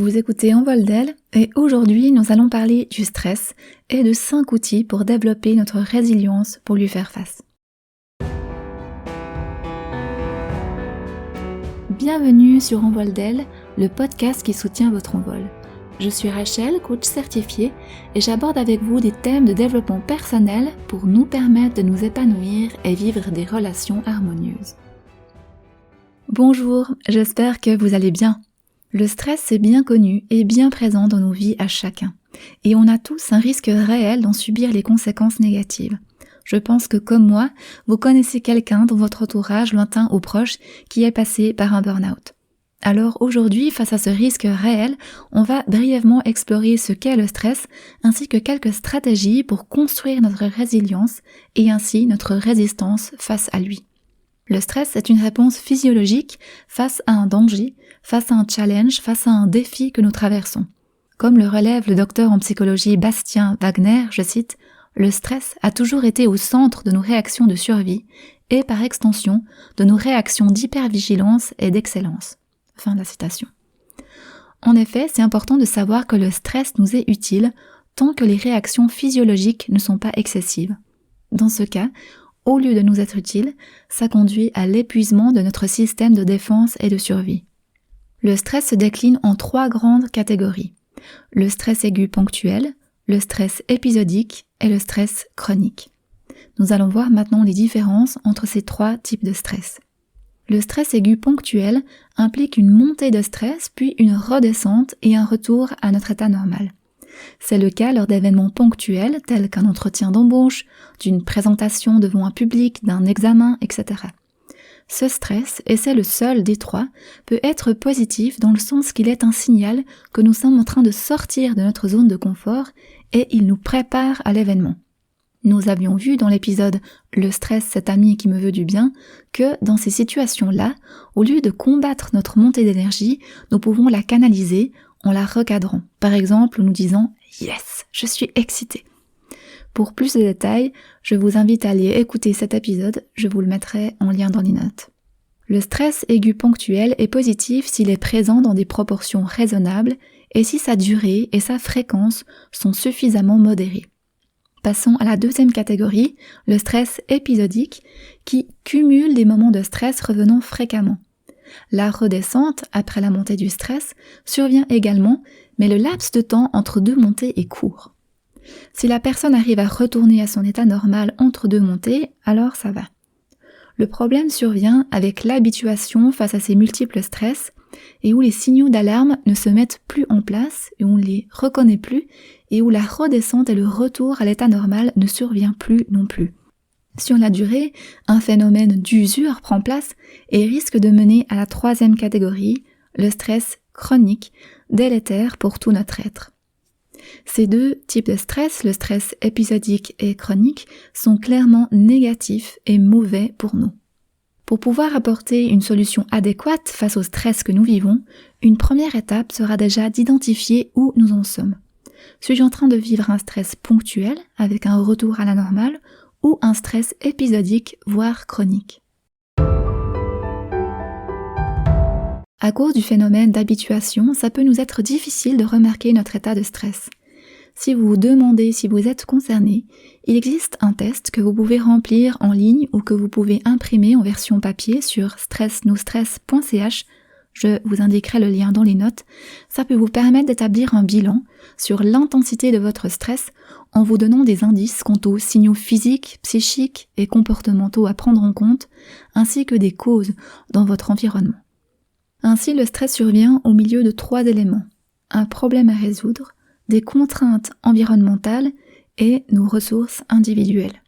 Vous écoutez Envol d'elle et aujourd'hui nous allons parler du stress et de 5 outils pour développer notre résilience pour lui faire face. Bienvenue sur Envol d'elle, le podcast qui soutient votre envol. Je suis Rachel, coach certifiée et j'aborde avec vous des thèmes de développement personnel pour nous permettre de nous épanouir et vivre des relations harmonieuses. Bonjour, j'espère que vous allez bien. Le stress est bien connu et bien présent dans nos vies à chacun. Et on a tous un risque réel d'en subir les conséquences négatives. Je pense que comme moi, vous connaissez quelqu'un dans votre entourage lointain ou proche qui est passé par un burn-out. Alors aujourd'hui, face à ce risque réel, on va brièvement explorer ce qu'est le stress ainsi que quelques stratégies pour construire notre résilience et ainsi notre résistance face à lui. Le stress est une réponse physiologique face à un danger, face à un challenge, face à un défi que nous traversons. Comme le relève le docteur en psychologie Bastien Wagner, je cite, « Le stress a toujours été au centre de nos réactions de survie et par extension de nos réactions d'hypervigilance et d'excellence. » Fin de la citation. En effet, c'est important de savoir que le stress nous est utile tant que les réactions physiologiques ne sont pas excessives. Dans ce cas, au lieu de nous être utile, ça conduit à l'épuisement de notre système de défense et de survie. Le stress se décline en 3 grandes catégories. Le stress aigu ponctuel, le stress épisodique et le stress chronique. Nous allons voir maintenant les différences entre ces 3 types de stress. Le stress aigu ponctuel implique une montée de stress puis une redescente et un retour à notre état normal. C'est le cas lors d'événements ponctuels tels qu'un entretien d'embauche, d'une présentation devant un public, d'un examen, etc. Ce stress, et c'est le seul des 3, peut être positif dans le sens qu'il est un signal que nous sommes en train de sortir de notre zone de confort et il nous prépare à l'événement. Nous avions vu dans l'épisode « Le stress, cet ami qui me veut du bien » que dans ces situations-là, au lieu de combattre notre montée d'énergie, nous pouvons la canaliser en la recadrant, par exemple en nous disant « Yes, je suis excitée ». Pour plus de détails, je vous invite à aller écouter cet épisode, je vous le mettrai en lien dans les notes. Le stress aigu ponctuel est positif s'il est présent dans des proportions raisonnables et si sa durée et sa fréquence sont suffisamment modérées. Passons à la deuxième catégorie, le stress épisodique, qui cumule des moments de stress revenant fréquemment. La redescente, après la montée du stress, survient également, mais le laps de temps entre 2 montées est court. Si la personne arrive à retourner à son état normal entre 2 montées, alors ça va. Le problème survient avec l'habituation face à ces multiples stress et où les signaux d'alarme ne se mettent plus en place et on ne les reconnaît plus et où la redescente et le retour à l'état normal ne survient plus non plus. Sur la durée, un phénomène d'usure prend place et risque de mener à la 3e catégorie, le stress chronique, délétère pour tout notre être. Ces 2 types de stress, le stress épisodique et chronique, sont clairement négatifs et mauvais pour nous. Pour pouvoir apporter une solution adéquate face au stress que nous vivons, une première étape sera déjà d'identifier où nous en sommes. Suis-je en train de vivre un stress ponctuel avec un retour à la normale ou un stress épisodique, voire chronique? À cause du phénomène d'habituation, ça peut nous être difficile de remarquer notre état de stress. Si vous vous demandez si vous êtes concerné, il existe un test que vous pouvez remplir en ligne ou que vous pouvez imprimer en version papier sur stressnostress.ch. Je vous indiquerai le lien dans les notes. Ça peut vous permettre d'établir un bilan sur l'intensité de votre stress en vous donnant des indices quant aux signaux physiques, psychiques et comportementaux à prendre en compte, ainsi que des causes dans votre environnement. Ainsi, le stress survient au milieu de 3 éléments. Un problème à résoudre, des contraintes environnementales et nos ressources individuelles.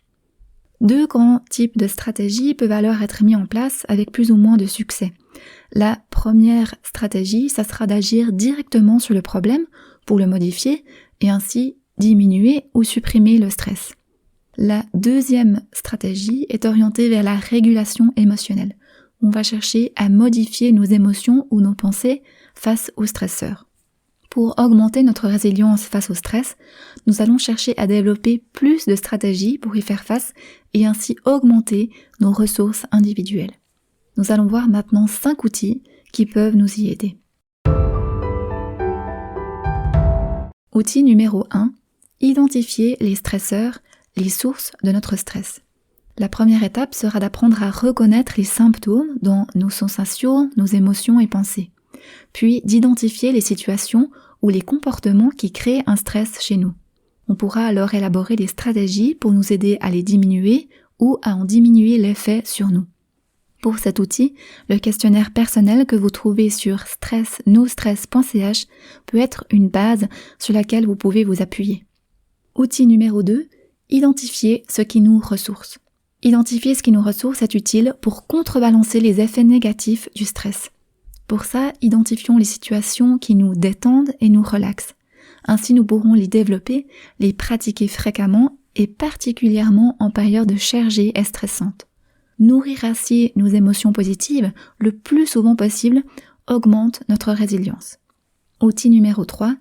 2 grands types de stratégies peuvent alors être mis en place avec plus ou moins de succès. La première stratégie, ça sera d'agir directement sur le problème pour le modifier et ainsi diminuer ou supprimer le stress. La deuxième stratégie est orientée vers la régulation émotionnelle. On va chercher à modifier nos émotions ou nos pensées face au stresseur. Pour augmenter notre résilience face au stress, nous allons chercher à développer plus de stratégies pour y faire face et ainsi augmenter nos ressources individuelles. Nous allons voir maintenant 5 outils qui peuvent nous y aider. Outil numéro 1, identifier les stresseurs, les sources de notre stress. La première étape sera d'apprendre à reconnaître les symptômes dans nos sensations, nos émotions et pensées, puis d'identifier les situations ou les comportements qui créent un stress chez nous. On pourra alors élaborer des stratégies pour nous aider à les diminuer ou à en diminuer l'effet sur nous. Pour cet outil, le questionnaire personnel que vous trouvez sur stress-nostress.ch peut être une base sur laquelle vous pouvez vous appuyer. Outil numéro 2, identifier ce qui nous ressource. Identifier ce qui nous ressource est utile pour contrebalancer les effets négatifs du stress. Pour ça, identifions les situations qui nous détendent et nous relaxent. Ainsi, nous pourrons les développer, les pratiquer fréquemment et particulièrement en période chargée et stressante. Nourrir ainsi nos émotions positives le plus souvent possible augmente notre résilience. Outil numéro 3,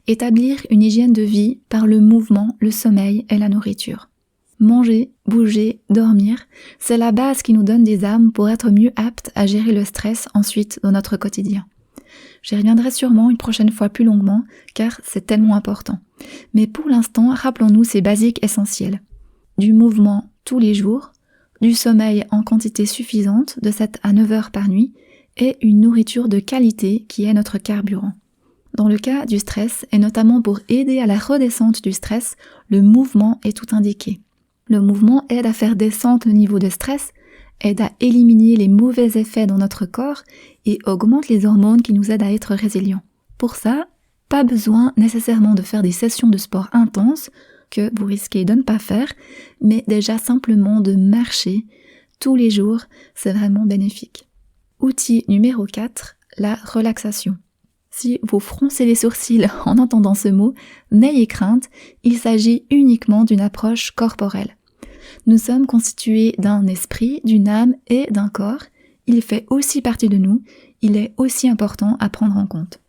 établir une hygiène de vie par le mouvement, le sommeil et la nourriture. Manger, bouger, dormir, c'est la base qui nous donne des armes pour être mieux aptes à gérer le stress ensuite dans notre quotidien. J'y reviendrai sûrement une prochaine fois plus longuement car c'est tellement important. Mais pour l'instant, rappelons-nous ces basiques essentiels. Du mouvement tous les jours, du sommeil en quantité suffisante de 7 à 9 heures par nuit et une nourriture de qualité qui est notre carburant. Dans le cas du stress, et notamment pour aider à la redescente du stress, le mouvement est tout indiqué. Le mouvement aide à faire descendre le niveau de stress, aide à éliminer les mauvais effets dans notre corps et augmente les hormones qui nous aident à être résilients. Pour ça, pas besoin nécessairement de faire des sessions de sport intenses que vous risquez de ne pas faire, mais déjà simplement de marcher tous les jours, c'est vraiment bénéfique. Outil numéro 4, la relaxation. Si vous froncez les sourcils en entendant ce mot, n'ayez crainte, il s'agit uniquement d'une approche corporelle. Nous sommes constitués d'un esprit, d'une âme et d'un corps. Il fait aussi partie de nous, il est aussi important à prendre en compte.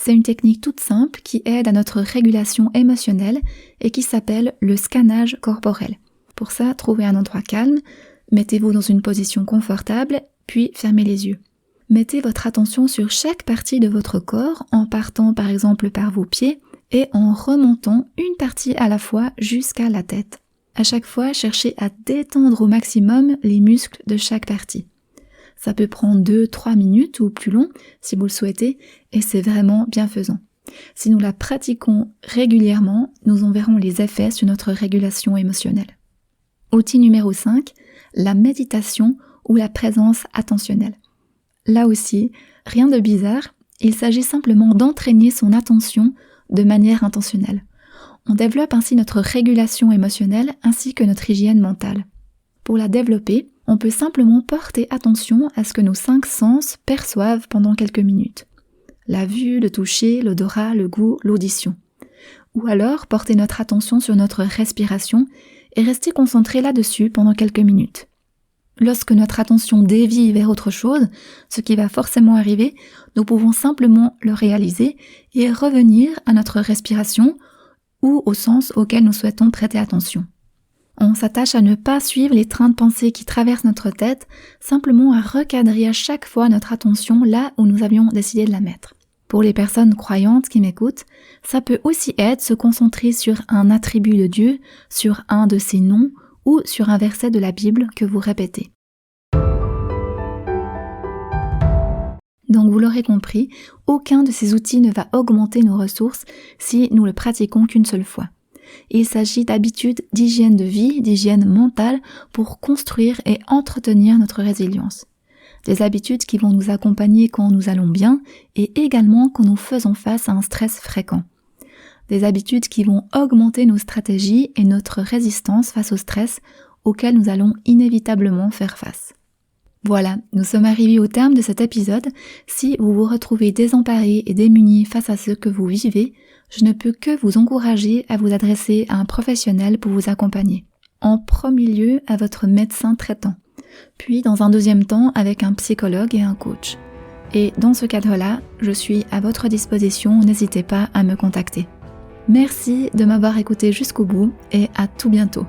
C'est une technique toute simple qui aide à notre régulation émotionnelle et qui s'appelle le scannage corporel. Pour ça, trouvez un endroit calme, mettez-vous dans une position confortable, puis fermez les yeux. Mettez votre attention sur chaque partie de votre corps en partant par exemple par vos pieds et en remontant une partie à la fois jusqu'à la tête. À chaque fois, cherchez à détendre au maximum les muscles de chaque partie. Ça peut prendre 2-3 minutes ou plus long si vous le souhaitez et c'est vraiment bienfaisant. Si nous la pratiquons régulièrement, nous en verrons les effets sur notre régulation émotionnelle. Outil numéro 5, la méditation ou la présence attentionnelle. Là aussi, rien de bizarre, il s'agit simplement d'entraîner son attention de manière intentionnelle. On développe ainsi notre régulation émotionnelle ainsi que notre hygiène mentale. Pour la développer, on peut simplement porter attention à ce que nos 5 sens perçoivent pendant quelques minutes. La vue, le toucher, l'odorat, le goût, l'audition. Ou alors porter notre attention sur notre respiration et rester concentré là-dessus pendant quelques minutes. Lorsque notre attention dévie vers autre chose, ce qui va forcément arriver, nous pouvons simplement le réaliser et revenir à notre respiration ou au sens auquel nous souhaitons prêter attention. On s'attache à ne pas suivre les trains de pensée qui traversent notre tête, simplement à recadrer à chaque fois notre attention là où nous avions décidé de la mettre. Pour les personnes croyantes qui m'écoutent, ça peut aussi être se concentrer sur un attribut de Dieu, sur un de ses noms ou sur un verset de la Bible que vous répétez. Donc vous l'aurez compris, aucun de ces outils ne va augmenter nos ressources si nous le pratiquons qu'une seule fois. Il s'agit d'habitudes d'hygiène de vie, d'hygiène mentale pour construire et entretenir notre résilience. Des habitudes qui vont nous accompagner quand nous allons bien et également quand nous faisons face à un stress fréquent. Des habitudes qui vont augmenter nos stratégies et notre résistance face au stress auquel nous allons inévitablement faire face. Voilà, nous sommes arrivés au terme de cet épisode. Si vous vous retrouvez désemparés et démunis face à ce que vous vivez, je ne peux que vous encourager à vous adresser à un professionnel pour vous accompagner. En premier lieu, à votre médecin traitant, puis dans un deuxième temps avec un psychologue et un coach. Et dans ce cadre-là, je suis à votre disposition, n'hésitez pas à me contacter. Merci de m'avoir écouté jusqu'au bout et à tout bientôt.